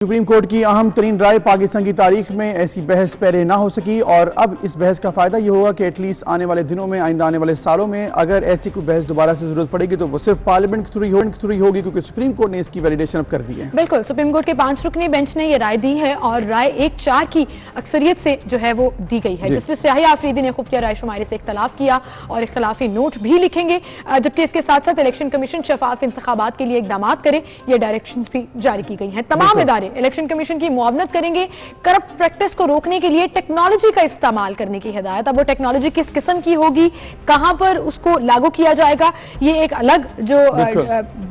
Supreme court की अहम तरीन राय पाकिस्तान की तारीख में ऐसी बहस पहले ना हो सकी और अब इस बहस का फायदा ये होगा कि एटलीस्ट आने वाले दिनों में आइंदा आने वाले सालों में अगर ऐसी कोई बहस दोबारा से जरूरत पड़ेगी तो वो सिर्फ पार्लियामेंट के थ्रू ही होगी, क्योंकि सुप्रीम कोर्ट ने इसकी वैलिडेशन अब कर दी है। बिल्कुल, सुप्रीम कोर्ट के 5 रुकनी बेंच ने ये राय दी है और राय 1-4 की अक्सरियत से जो है वो दी गई है। जस्टिस याहिया आफरीदी ने खुफिया राय शुमारे से इख्तलाफ किया और इख्तलाफी नोट भी लिखेंगे, जबकि इसके साथ साथ इलेक्शन कमीशन शफाफ इंतखाबात के लिए इकदाम करे, ये डायरेक्शन भी जारी की गई है। तमाम इदारे इलेक्शन कमीशन की मुआवनत करेंगे। करप्ट प्रैक्टिस को रोकने के लिए टेक्नोलॉजी का इस्तेमाल करने की हिदायत। अब वो टेक्नोलॉजी किस किस्म की होगी, कहां पर उसको लागू किया जाएगा, ये एक अलग जो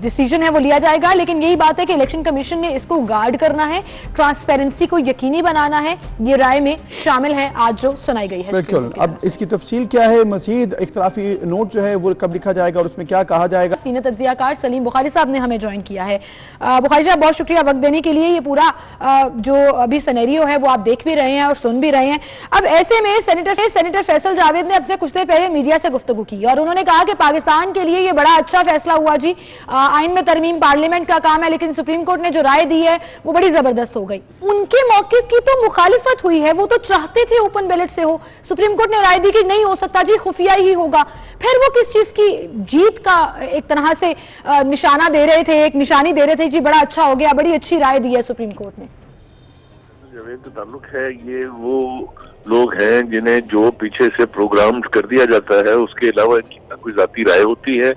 डिसीजन है वो लिया जाएगा, लेकिन यही बात है कि इलेक्शन कमीशन ने इसको गार्ड करना है, ट्रांसपेरेंसी को यकीनी बनाना है। ये राय में शामिल है आज जो सुनाई गई है। बिल्कुल, अब इसकी तफसील क्या है, मजीद इख्तलाफी नोट जो है वो कब लिखा जाएगा और उसमें क्या कहा जाएगा। सीनियर तज्जियाकार सलीम बुखारी साहब ने हमें ज्वाइन किया है। बुखारी साहब, बहुत शुक्रिया वक्त देने के लिए। ये पूरा जो अभी सिनेरियो है वो आप देख भी रहे हैं और सुन भी रहे हैं। अब ऐसे में सेनेटर फैसल जावेद ने अपने कुछ देर पहले मीडिया से गुफ्तगू की और उन्होंने कहा कि पाकिस्तान के लिए ये बड़ा अच्छा फैसला हुआ जी, आइन में तरमीम पार्लियामेंट का काम है, लेकिन सुप्रीम कोर्ट ने जो राय दी है वो बड़ी जबरदस्त हो गई। उनके मौकिफ की तो मुखालिफत हुई है, वो तो चाहते थे ओपन बैलेट से हो, सुप्रीम कोर्ट ने राय दी कि नहीं हो सकता जी, खुफिया ही होगा। फिर वो किस चीज की जीत का एक तरह से निशाना दे रहे थे, एक निशानी दे रहे थे जी, बड़ा अच्छा हो गया, बड़ी अच्छी राय दी है सुप्रीम कोर्ट ने। जावेद का ताल्लुक है, ये वो लोग हैं जिन्हें जो पीछे से प्रोग्राम कर दिया जाता है, उसके अलावा इनकी ना कोई जाती राय होती है,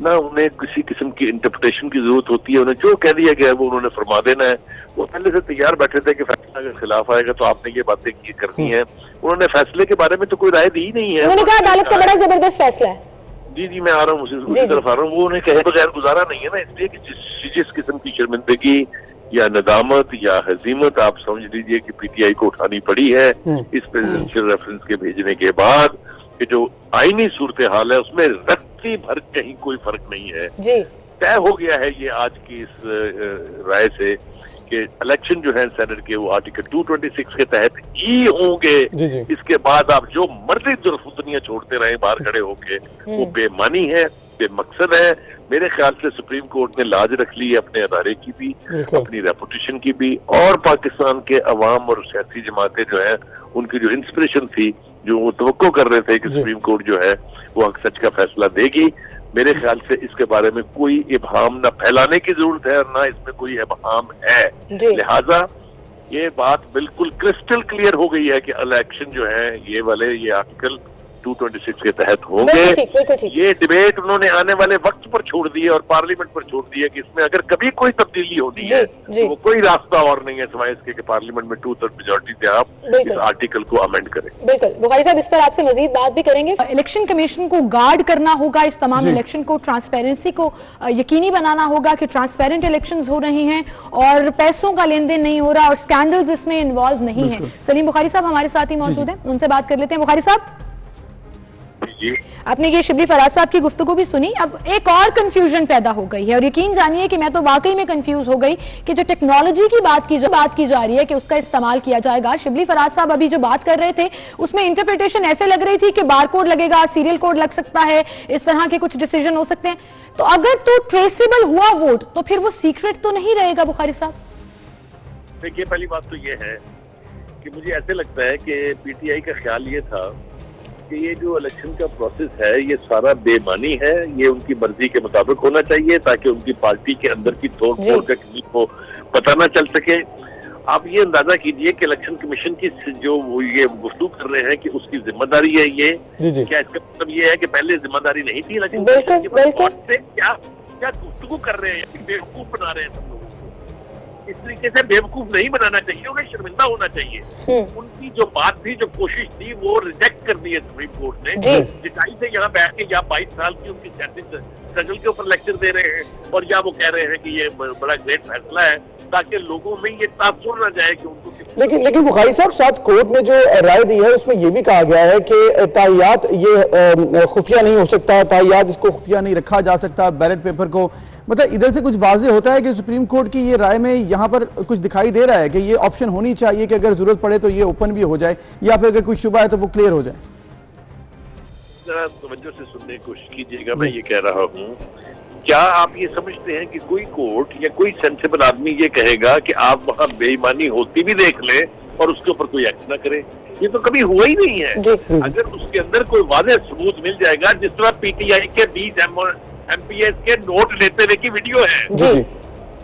ना उन्हें किसी किस्म की इंटरप्रिटेशन की जरूरत होती है। उन्हें जो कह दिया गया है वो उन्होंने फरमा देना है। वो पहले से तैयार बैठे थे कि फैसला अगर खिलाफ आएगा तो आपने ये बातें की करनी है। उन्होंने फैसले के बारे में तो कोई राय दी ही नहीं है। उन्होंने कहा अदालत का बड़ा जबरदस्त फैसला है। जी, मैं आ रहा हूँ उसी तरफ आ रहा हूँ। वो उन्हें कहे बगैर गुजारा नहीं है ना, इसलिए कि जिस किस्म की शर्मिंदगी या नदामत या हजीमत आप समझ लीजिए कि पीटीआई को उठानी पड़ी है इस प्रेसिडेंशियल रेफरेंस के भेजने के बाद, कि जो आईनी सूरत हाल है उसमें रत्ती भर कहीं कोई फर्क नहीं है। तय हो गया है ये आज की इस राय से कि इलेक्शन जो है सेनेट के वो आर्टिकल 226 के तहत ही होंगे। इसके बाद आप जो मर्जी जुर्फुतनियां छोड़ते रहे बाहर खड़े होके, वो बेमानी है, बेमकसद है। मेरे ख्याल से सुप्रीम कोर्ट ने लाज रख ली है अपने अदारे की भी, अपनी रेपुटेशन की भी, और पाकिस्तान के अवाम और सियासी जमातें जो है उनकी जो इंस्पिरेशन थी, जो वो तवक्को कर रहे थे कि सुप्रीम कोर्ट जो है वो हक सच का फैसला देगी। मेरे ख्याल से इसके बारे में कोई इबहाम न फैलाने की जरूरत है और ना इसमें कोई इबहाम है। लिहाजा ये बात बिल्कुल क्रिस्टल क्लियर हो गई है कि इलेक्शन जो है ये आर्टिकल 226 के तहत होंगे। ये डिबेट उन्होंने आने वाले वक्त पर छोड़ दी है और पार्लियामेंट पर छोड़ दी है कि इसमें अगर कभी कोई तब्दीली होती है तो वो कोई रास्ता और नहीं है सिवाय इसके कि पार्लियामेंट में 2/3 मेजॉरिटी से आप इस आर्टिकल को अमेंड करें। बिल्कुल बुखारी साहब, इस पर आपसे मजीद बात भी करेंगे। इलेक्शन कमीशन को गार्ड करना होगा इस तमाम इलेक्शन को, ट्रांसपेरेंसी को यकीनी बनाना होगा कि ट्रांसपेरेंट इलेक्शन हो रही हैं और पैसों का लेन देन नहीं हो रहा और स्कैंडल्स इसमें इन्वॉल्व नहीं है। सलीम बुखारी साहब हमारे साथ ही मौजूद हैं, उनसे बात कर लेते हैं। बुखारी साहब, आपने ये शिबली फराज साहब की गुफ्तगू भी सुनी। अब एक और कंफ्यूजन पैदा हो गई है और यकीन जानिए कि मैं तो वाकई में कंफ्यूज हो गई कि जो टेक्नोलॉजी की बात की जा रही है कि उसका इस्तेमाल किया जाएगा। शिबली फराज साहब अभी जो बात कर रहे थे उसमें इंटरप्रिटेशन ऐसे लग रही थी कि बार कोड लगेगा, सीरियल कोड लग सकता है, इस तरह के कुछ डिसीजन हो सकते हैं। तो अगर तो ट्रेसेबल हुआ वोट तो फिर वो सीक्रेट तो नहीं रहेगा बुखारी साहब? देखिए, पहली बात तो ये है कि मुझे ऐसे लगता है कि पीटीआई का ख्याल ये था कि ये जो इलेक्शन का प्रोसेस है ये सारा बेमानी है, ये उनकी मर्जी के मुताबिक होना चाहिए ताकि उनकी पार्टी के अंदर की तोड़ फोड़ का किसी को पता ना चल सके। आप ये अंदाजा कीजिए कि इलेक्शन कमीशन की जो ये गुफ्तगू कर रहे हैं कि उसकी जिम्मेदारी है ये, क्या इसका मतलब ये है कि पहले जिम्मेदारी नहीं थी इलेक्शन कमीशन की? क्या गुफ्तगू कर रहे हैं, बेवकूफ बना रहे हैं सब लोगों को। इस तरीके से बेवकूफ नहीं बनाना चाहिए, उन्हें शर्मिंदा होना चाहिए। उनकी जो बात थी, जो कोशिश थी, वो रिजेक्ट कर दी है सुप्रीम कोर्ट ने। जिटाई से यहाँ बैठ के या 22 साल की उनकी स्ट्रगल के ऊपर लेक्चर दे रहे हैं और या वो कह रहे हैं कि ये बड़ा ग्रेट फैसला है ताकि लोगों में ये तासुर ना जाए कि उनको। लेकिन बुखारी साहब, साथ कोर्ट ने जो राय दी है उसमें ये भी कहा गया है कि ताहियात ये खुफिया नहीं हो सकता, ताहियात इसको खुफिया नहीं रखा जा सकता, बैलेट पेपर को। मतलब इधर से कुछ वाज़ेह होता है कि सुप्रीम कोर्ट की ये राय में यहाँ पर कुछ दिखाई दे रहा है कि ये ऑप्शन होनी चाहिए कि अगर जरूरत पड़े तो ये ओपन भी हो जाए, या फिर अगर कोई शुबा है तो वो क्लियर हो जाए। जरा तवज्जो से सुनने की कोशिश कीजिएगा। मैं ये कह रहा हूँ क्या आप ये समझते हैं कि कोई कोर्ट या कोई सेंसिबल आदमी ये कहेगा कि आप वहां बेईमानी होती भी देख लें और उसके ऊपर कोई एक्ट ना करे? ये तो कभी हुआ ही नहीं है। अगर उसके अंदर कोई वाज़ेह सबूत मिल जाएगा, जिस तरह पीटीआई के 20 MPS के नोट लेते हुए की वीडियो है,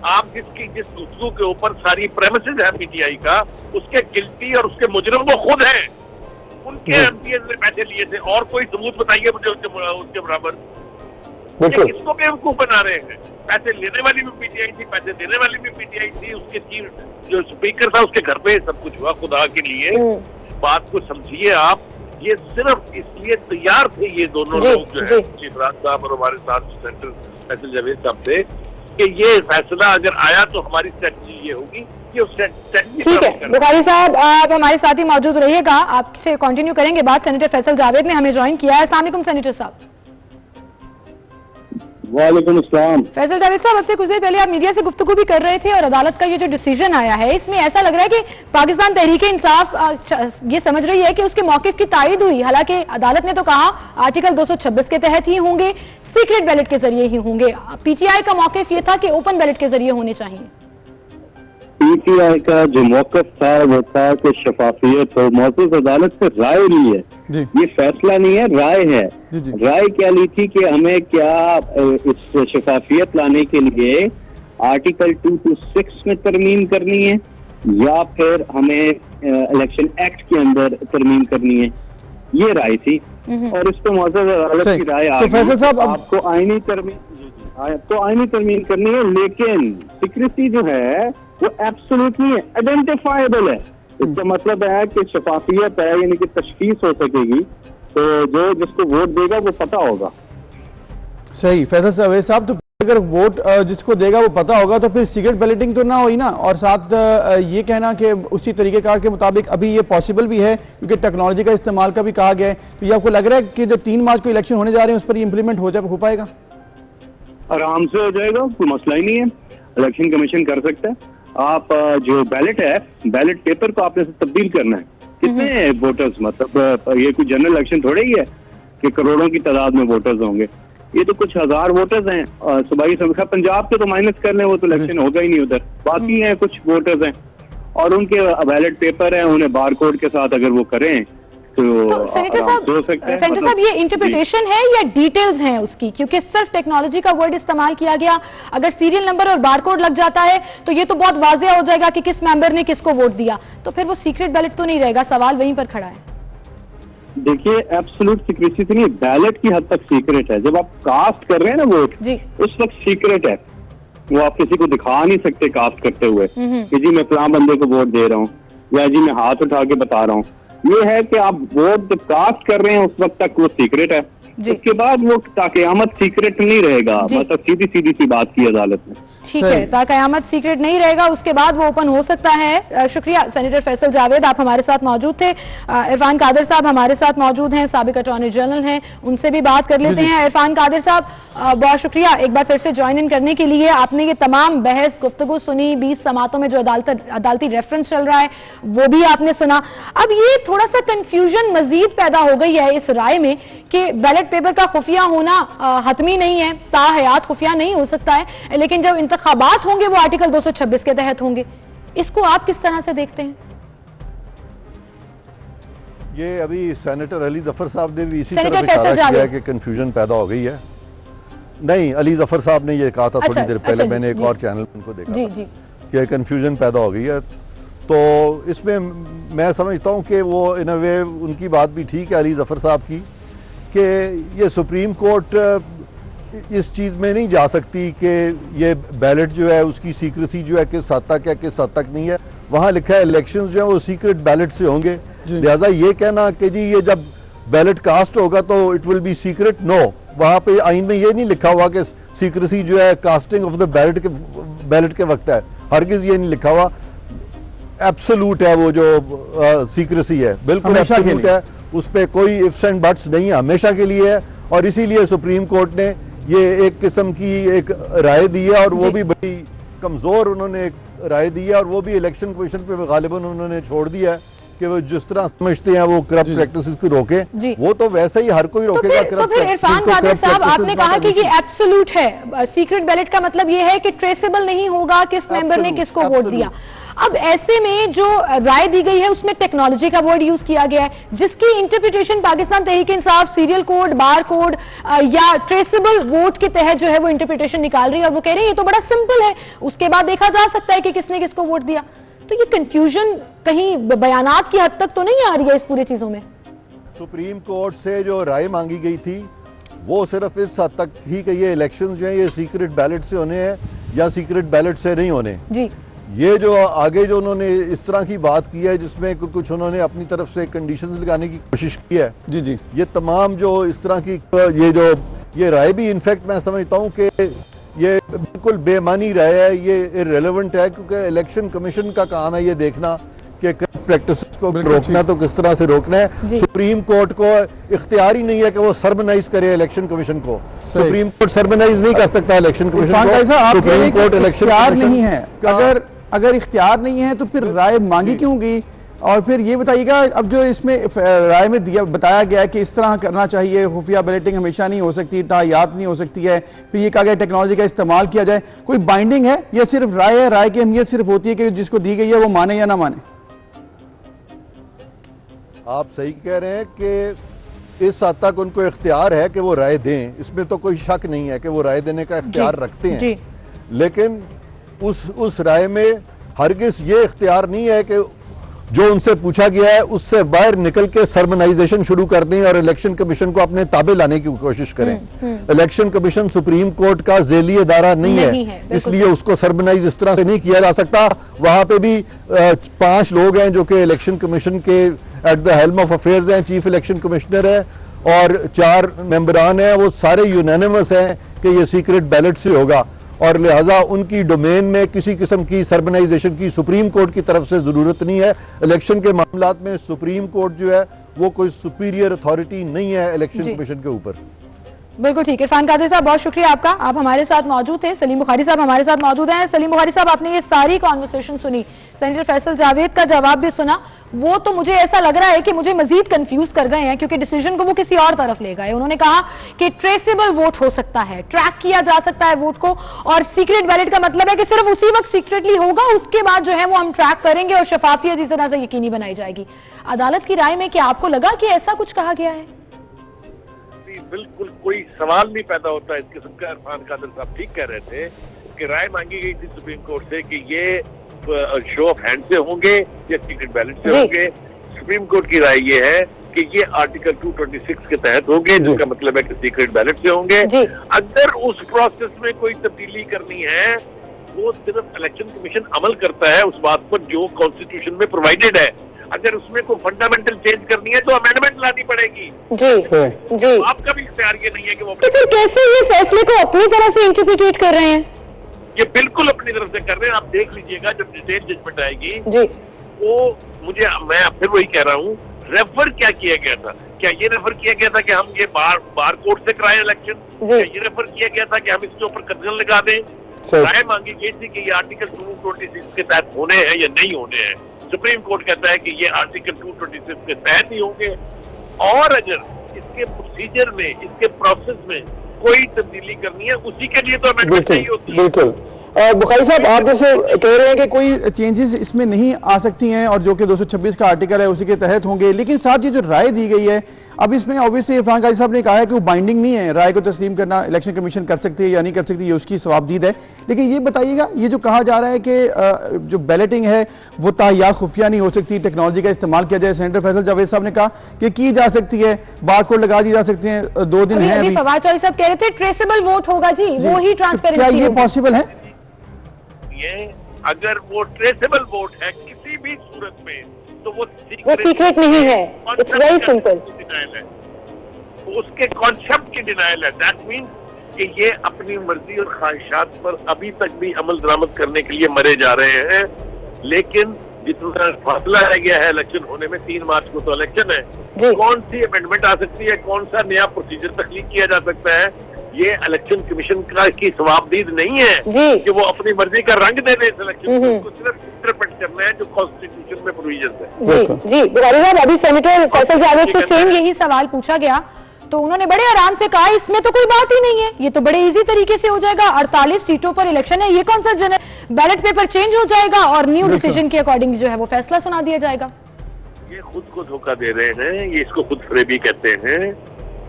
आप जिस गुफ्तगू के ऊपर सारी प्रेमिसेस है पीटीआई का, उसके गिल्टी और उसके मुजरिम वो खुद हैं, उनके MPS ने पैसे लिए थे, और कोई सबूत बताइए मुझे उसके बराबर। किसको बेवकूफ बना रहे हैं? पैसे लेने वाली भी पीटीआई थी, पैसे देने वाली भी पीटीआई थी, उसके चीफ जो स्पीकर था उसके घर पे सब कुछ हुआ। खुदा के लिए बात को समझिए आप। ये सिर्फ इसलिए तैयार थे ये दोनों लोग जो है, इमरान साहब और हमारे साथ सेंटर फैसल जावेद साहब थे, कि ये फैसला अगर आया तो हमारी स्ट्रेटजी ये होगी कि उस स्ट्रेटजी। ठीक है बुखारी साहब, आप हमारे साथ ही मौजूद रहिएगा, आपसे कंटिन्यू करेंगे बात। सेनेटर फैसल जावेद ने हमें ज्वाइन किया है। अस्सलाम वालेकुम सेनेटर साहब। वालेकुम अस्सलाम। फैसल जावेद साहब, आपसे कुछ देर पहले आप मीडिया से गुफ्तगू भी कर रहे थे और अदालत का ये जो डिसीजन आया है, इसमें ऐसा लग रहा है कि पाकिस्तान तहरीक इंसाफ ये समझ रही है कि उसके मौकिफ की तायद हुई। हालांकि अदालत ने तो कहा आर्टिकल 226 के तहत ही होंगे, सीक्रेट बैलेट के जरिए ही होंगे। पीटीआई का मौकिफ ये था कि ओपन बैलेट के जरिए होने चाहिए। पीटीआई का जो मौकफ था वो था कि शफाफियत हो। मौजूद अदालत से राय ली है, ये फैसला नहीं है, राय है। राय क्या ली थी कि हमें क्या इस शफाफियत लाने के लिए आर्टिकल 226 में तरमीम करनी है या फिर हमें इलेक्शन एक्ट के अंदर तरमीम करनी है, ये राय थी। और इस पर मौजूद अदालत की राय आ गई, आपको आईनी तरमीम करनी है, लेकिन सिक्रेसी जो है वो एब्सोल्युटली आइडेंटिफाइबल है। इसका मतलब है कि शफाफियत है, यानी कि तशखीस हो सकेगी, तो जो जिसको वोट देगा वो पता होगा। सही फैसल जावेद साहब, तो अगर वोट जिसको देगा वो पता होगा तो फिर सीक्रेट बैलेटिंग तो ना हुई ना। और साथ ये कहना कि उसी तरीकेकार के मुताबिक अभी ये पॉसिबल भी है क्योंकि टेक्नोलॉजी का इस्तेमाल का भी कहा गया है, तो ये आपको लग रहा है कि जो 3 मार्च को इलेक्शन होने जा रहे हैं उस पर ये इंप्लीमेंट हो पाएगा? आराम से हो जाएगा, कोई मसला ही नहीं है। इलेक्शन कमीशन कर सकता है। आप जो बैलेट है, बैलेट पेपर को आपने तब्दील करना है। कितने वोटर्स, मतलब ये कोई जनरल इलेक्शन थोड़े ही है कि करोड़ों की तादाद में वोटर्स होंगे। ये तो कुछ हजार वोटर्स हैं। सूबाई संख्या पंजाब के तो माइनस कर लें, वो तो इलेक्शन होगा ही नहीं उधर। बाकी हैं कुछ वोटर्स हैं और उनके बैलेट पेपर हैं, उन्हें बारकोड के साथ अगर वो करें तो सेनेटर साहब ये इंटरप्रिटेशन है या डिटेल्स हैं उसकी? क्योंकि सिर्फ टेक्नोलॉजी का वर्ड इस्तेमाल किया गया, अगर सीरियल नंबर और बारकोड लग जाता है तो ये तो बहुत वाज़ेह हो जाएगा कि किस मेंबर ने किसको वोट दिया, तो फिर वो सीक्रेट बैलेट तो नहीं रहेगा। सवाल वहीं पर खड़ा है। देखिए, एब्सोल्यूट सीक्रेसी तो नहीं, बैलेट की हद तक सीक्रेट है। जब आप कास्ट कर रहे हैं ना वोट, उस वक्त सीक्रेट है, वो आप किसी को दिखा नहीं सकते कास्ट करते हुए कि जी मैं फलां बंदे को वोट दे रहा हूँ या जी मैं हाथ उठा के बता रहा हूँ। ये है कि आप वोट जब कास्ट कर रहे हैं उस वक्त तक वो सीक्रेट है, उसके बाद वो ताक़यामत सीक्रेट नहीं रहेगा। मतलब सीधी सी बात की अदालत ने। ठीक है, ताक़यामत सीक्रेट नहीं रहेगा, उसके बाद वो ओपन हो सकता है। शुक्रिया सेनेटर फैसल जावेद, आप हमारे साथ मौजूद थे। इरफान कादिर साहब हमारे साथ मौजूद हैं, साबिक अटॉर्नी जनरल हैं, उनसे भी बात कर लेते हैं। इरफान कादिर साहब, बहुत शुक्रिया एक बार फिर से ज्वाइन इन करने के लिए। आपने ये तमाम बहस गुफ्तगू सुनी, 20 समातों में जो अदालती रेफरेंस चल रहा है वो भी आपने सुना। अब ये थोड़ा सा कंफ्यूजन मजीद पैदा हो गई है इस राय में कि बैलेट पेपर का खुफिया होना हतमी नहीं है, ताहयात खुफिया नहीं हो सकता है, लेकिन जब इंतखाबात होंगे वो आर्टिकल 226 के तहत होंगे। इसको आप किस तरह से देखते हैं? ये अभी सेनेटर अली जफर साहब ने भी इसी तरह इशारा किया कि कंफ्यूजन पैदा हो गई है। नहीं, अली जफर साहब ने ये कहा था थोड़ी देर पहले, मैंने एक और चैनल उनको देखा था कि कंफ्यूजन पैदा हो गई है। तो इसमें मैं समझता हूँ कि वो इन अ वे उनकी बात भी ठीक है अली जफर साहब की, कि ये सुप्रीम कोर्ट इस चीज़ में नहीं जा सकती कि ये बैलेट जो है उसकी सीक्रेसी जो है किस हद तक है किस हद तक नहीं है। वहाँ लिखा है इलेक्शंस जो है वो सीक्रेट बैलेट से होंगे, लिहाजा ये कहना कि जी ये जब बैलेट कास्ट होगा तो it will be secret, no, वहाँ पे आइन में ये नहीं लिखा हुआ कि सीक्रेसी जो है कास्टिंग ऑफ द बैलेट के वक्त है, हरगिज ये नहीं लिखा हुआ। एब्सोल्यूट है वो जो सीक्रेसी है, बिल्कुल एब्सोल्यूट है, उस पर कोई इफ्स एंड बट्स नहीं है, हमेशा के लिए है। और इसीलिए सुप्रीम कोर्ट ने ये एक किस्म की एक राय दी है और वो भी बड़ी कमज़ोर उन्होंने एक राय दी है और वो भी इलेक्शन कमीशन पे गालिबन उन्होंने छोड़ दिया है कि वो जिस तरह समझते हैं वो करप्ट प्रैक्टिसेस को रोके, वो तो वैसे ही हर कोई रोकेगा। तो फिर इरफान कादिर साहब, आपने कहा कि ये एब्सोल्यूट है, सीक्रेट बैलेट का मतलब ये है कि ट्रेसेबल नहीं होगा किस मेंबर ने किसको वोट दिया। अब ऐसे में जो राय दी गई है उसमें टेक्नोलॉजी का वर्ड यूज किया गया है, जिसकी interpretation Pakistan Tehreek-e-Insaf serial code, bar code या ट्रेसेबल वोट के तहत जो है वो इंटरप्रिटेशन निकाल रही है, और वो कह रही है ये तो बड़ा सिंपल है, उसके बाद देखा जा सकता है कि किसने किसको वोट दिया। तो ये कंफ्यूजन कहीं बयानात की हद तक तो नहीं आ रही है इस पूरी चीजों में? सुप्रीम कोर्ट से जो राय मांगी गई थी वो सिर्फ इस हद तक थी कि ये इलेक्शन जो है ये सीक्रेट बैलेट से होने हैं या सीक्रेट बैलेट से नहीं होने जी। ये जो आगे जो उन्होंने इस तरह की बात की है जिसमें कुछ उन्होंने अपनी तरफ से कंडीशंस लगाने की कोशिश की है जी जी, ये तमाम जो इस तरह की ये राय भी इनफैक्ट मैं समझता हूँ कि ये बिल्कुल बेमानी राय है, ये इररिलेवेंट है, क्योंकि इलेक्शन कमीशन का काम है ये देखना कि प्रैक्टिस को रोकना तो किस तरह से रोकना है। सुप्रीम कोर्ट को इख्तियार ही नहीं है कि वो सर्वनाइज करे इलेक्शन कमीशन को। सुप्रीम कोर्ट सर्वनाइज नहीं कर सकता इलेक्शन कमीशन को। सुप्रीम कोर्ट इलेक्शन नहीं है, अगर इख्तियार नहीं है तो फिर राय मांगी क्यों गई? और फिर ये बताइएगा, अब जो इसमें राय में बताया गया है कि इस तरह करना चाहिए, खुफिया बैलेटिंग हमेशा नहीं हो सकती, तायात नहीं हो सकती है, फिर ये कहा गया टेक्नोलॉजी का इस्तेमाल किया जाए, कोई बाइंडिंग है या सिर्फ राय है? राय की अहमियत सिर्फ होती है कि जिसको दी गई है वो माने या ना माने? आप सही कह रहे हैं कि इस हद तक उनको इख्तियार है कि वो राय दें, इसमें तो कोई शक नहीं है कि वो राय देने का इख्तियार रखते हैं, लेकिन उस राय में हरगिज ये इख्तियार नहीं है कि जो उनसे पूछा गया है उससे बाहर निकल के सर्मनाइजेशन शुरू कर दें और इलेक्शन कमीशन को अपने ताबे लाने की कोशिश करें। इलेक्शन कमीशन सुप्रीम कोर्ट का ज़ेली अदारा नहीं है, इसलिए उसको सर्मनाइज इस तरह से नहीं किया जा सकता। वहां पे भी 5 लोग हैं जो कि इलेक्शन कमीशन के at the helm of affairs हैं, चीफ इलेक्शन कमिश्नर है और 4 मेंबरान हैं, वो सारे यूनानिमस हैं कि ये सीक्रेट बैलेट से होगा और लिहाजा उनकी डोमेन में किसी किस्म की सर्बनाइजेशन की सुप्रीम कोर्ट की तरफ से जरूरत नहीं है। इलेक्शन के मामलात में सुप्रीम कोर्ट जो है वो कोई सुपीरियर अथॉरिटी नहीं है इलेक्शन कमीशन के ऊपर। बिल्कुल ठीक है। इरफान कादिर साहब, बहुत शुक्रिया आपका, आप हमारे साथ मौजूद थे। सलीम बुखारी साहब हमारे साथ मौजूद हैं। सलीम बुखारी साहब, आपने ये सारी कॉन्वर्सेशन सुनी, सेनेटर फैसल जावेद का जवाब भी सुना, वो तो मुझे ऐसा लग रहा है कि मुझे मजीद कंफ्यूज कर गए हैं, क्योंकि डिसीजन को वो किसी और तरफ ले गए। उन्होंने कहा कि ट्रेसेबल वोट हो सकता है, ट्रैक किया जा सकता है वोट को, और सीक्रेट बैलेट का मतलब है कि सिर्फ उसी वक्त सीक्रेटली होगा, उसके बाद जो है वो हम ट्रैक करेंगे और शफाफियत इस तरह से यकीनी बनाई जाएगी। अदालत की राय में क्या आपको लगा कि ऐसा कुछ कहा गया है? बिल्कुल कोई सवाल नहीं पैदा होता इस किस्म का। इरफान कादिर साहब ठीक कह रहे थे कि राय मांगी गई थी सुप्रीम कोर्ट से कि ये शो ऑफ हैंड से होंगे या सीक्रेट बैलेट से होंगे। सुप्रीम कोर्ट की राय ये है कि ये आर्टिकल 226 के तहत होंगे, जिसका मतलब है कि सीक्रेट बैलेट से होंगे। अगर उस प्रोसेस में कोई तब्दीली करनी है, वो सिर्फ इलेक्शन कमीशन अमल करता है उस बात पर जो कॉन्स्टिट्यूशन में प्रोवाइडेड है। अगर उसमें कोई फंडामेंटल चेंज करनी है तो अमेंडमेंट लानी पड़ेगी। जी आपका भी इख्तियार ये नहीं है कि वो तो फिर कैसे ये फैसले को अपनी तरह से इंटरप्रिटेट कर रहे हैं? ये बिल्कुल अपनी तरफ से कर रहे हैं। आप देख लीजिएगा जब डिटेल जजमेंट आएगी वो मैं फिर वही कह रहा हूँ, रेफर क्या किया गया था? क्या ये रेफर किया गया था कि हम ये बार कोर्ट से कराएं इलेक्शन? क्या ये रेफर किया गया था कि हम इसके ऊपर कंडीशन लगा दें? राय मांगी गई थी कि ये आर्टिकल 226 के तहत होने हैं या नहीं होने हैं। सुप्रीम कोर्ट कहता है कि ये आर्टिकल 226 के तहत ही होंगे, और अगर इसके प्रोसीजर में, इसके प्रोसेस में कोई तब्दीली करनी है, उसी के लिए तो अमेंडमेंट चाहिए होती है। बिल्कुल। बुखारी साहब, आप जैसे कह रहे हैं कि कोई चेंजेस इसमें नहीं आ सकती हैं और जो कि 226 का आर्टिकल है उसी के तहत होंगे, लेकिन साथ ये जो राय दी गई है, अब इसमें ऑब्वियसली इरफान काजी साहब ने कहा है कि वो बाइंडिंग नहीं है, राय को तस्लीम करना इलेक्शन कमीशन कर सकती है या नहीं कर सकती, ये उसकी सवाबदीद है। लेकिन ये बताइएगा, ये जो कहा जा रहा है कि जो बैलेटिंग है वो ताया खुफिया नहीं हो सकती, टेक्नोलॉजी का इस्तेमाल किया जाए, सेनेटर फैसल जावेद साहब ने कहा कि की जा सकती है, बार कोड लगा दी जा सकती है, 2 दिन है अभी। फवाद चौधरी साहब कह रहे थे ट्रेसेबल वोट होगा जी, वो ही ट्रांसपेरेंसी। क्या ये पॉसिबल है? अगर वो ट्रेसेबल वोट है किसी भी सूरत में तो वो सीक्रेट नहीं है, इट्स वेरी सिंपल। उसके कॉन्सेप्ट की डिनाइल है। दैट मीन्स कि ये अपनी मर्जी और ख्वाहिशात पर अभी तक भी अमल दरामद करने के लिए मरे जा रहे हैं। लेकिन जितना फासला रह गया है इलेक्शन होने में, 3 मार्च को तो इलेक्शन है, कौन सी अमेंडमेंट आ सकती है, कौन सा नया प्रोसीजर तख्लीक किया जा सकता है, ये इलेक्शन कमीशन का की जवाबदीद नहीं है कि वो अपनी मर्जी का रंग दे दे इस इलेक्शन को, सिर्फ इंटरप्रेट करना है जो कॉन्स्टिट्यूशन में प्रोविजन है। जी बुखारी साहब, अभी सेनेटर फैसल जावेद से सेम यही सवाल पूछा गया तो उन्होंने बड़े आराम से कहा इसमें तो कोई बात ही नहीं है, ये तो बड़े इजी तरीके से हो जाएगा, 48 सीटों पर इलेक्शन है, ये कौन सा बैलेट पेपर चेंज हो जाएगा और न्यू डिसीजन के अकॉर्डिंग जो है वो फैसला सुना दिया जाएगा। ये खुद को धोखा दे रहे हैं, ये इसको खुद फरेबी कहते हैं।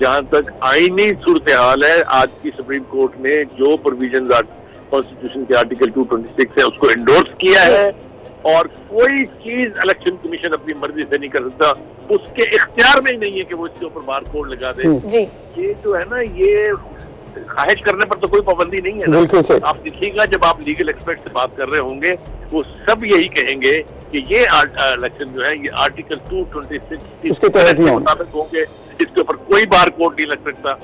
जहां तक आईनी सूरत हाल है, आज की सुप्रीम कोर्ट ने जो प्रोविजन कॉन्स्टिट्यूशन के आर्टिकल 226 है उसको एंडोर्स किया है और कोई चीज इलेक्शन कमीशन अपनी मर्जी से नहीं कर सकता, उसके इख्तियार में ही नहीं है कि वो इसके ऊपर बार कोड लगा दे। ये जो है ना, ये ख्वाहिश करने पर तो कोई पाबंदी नहीं है ना। आप देखिएगा जब आप लीगल एक्सपर्ट से बात कर रहे होंगे वो सब यही कहेंगे कि ये इलेक्शन जो है ये आर्टिकल 226 के मुताबिक होंगे, इसके ऊपर कोई बार कोड नहीं लग सकता।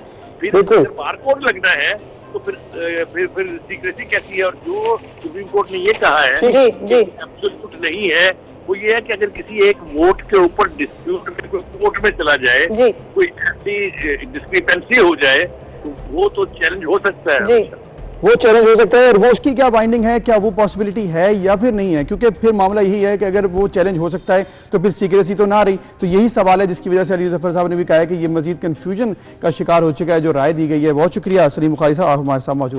फिर अगर बार कोड लगना है तो फिर सीक्रेसी कैसी है। और जो सुप्रीम कोर्ट ने ये कहा है एब्सोल्यूट नहीं है, वो ये है कि अगर किसी एक वोट के ऊपर डिस्प्यूट में कोई कोर्ट में चला जाए, कोई ऐसी डिस्क्रिपेंसी हो जाए तो वो तो चैलेंज हो सकता है, वो चैलेंज हो सकता है। और वो उसकी क्या बाइंडिंग है, क्या वो पॉसिबिलिटी है या फिर नहीं है, क्योंकि फिर मामला यही है कि अगर वो चैलेंज हो सकता है तो फिर सीक्रेसी तो ना रही। तो यही सवाल है जिसकी वजह से अली जफर साहब ने भी कहा है कि ये मजीद कन्फ्यूजन का शिकार हो चुका है जो राय दी गई है। बहुत शुक्रिया सलीम बुखारी साहब, आप हमारे साथ मौजूद।